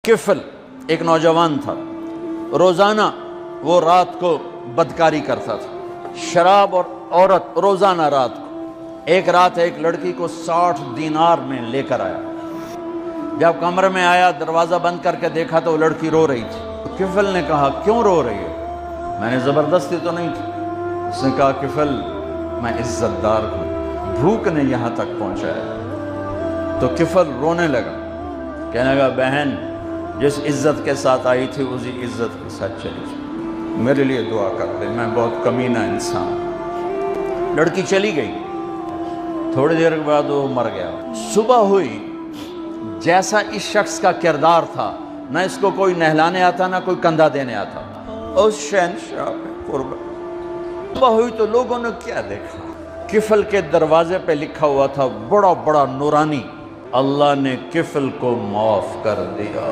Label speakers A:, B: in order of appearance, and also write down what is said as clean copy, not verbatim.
A: किफल एक नौजवान था, रोज़ाना वो रात को बदकारी करता था, शराब और औरत रोज़ाना रात को। एक रात एक लड़की को 60 दीनार में लेकर आया। जब कमरे में आया, दरवाज़ा बंद करके देखा तो वो लड़की रो रही थी। किफल ने कहा, क्यों रो रही हो? मैंने ज़बरदस्ती तो नहीं की। उसने कहा, किफल मैं इज्जतदार हूँ, भूख ने यहाँ तक पहुँचाया। तो किफल रोने लगा, कहने लगा, बहन जिस इज्जत के साथ आई थी उसी इज्जत के साथ चली जाए, मेरे लिए दुआ कर दे, मैं बहुत कमीना इंसान। लड़की चली गई। थोड़ी देर के बाद वो मर गया। सुबह हुई, जैसा इस शख्स का किरदार था, न इसको कोई नहलाने आता ना कोई कंधा देने आता, उस शहंशाह पे कुर्बान। सुबह हुई तो लोगों ने क्या देखा, किफल के दरवाजे पे लिखा हुआ था बड़ा बड़ा नूरानी, अल्लाह ने किफल को माफ कर दिया।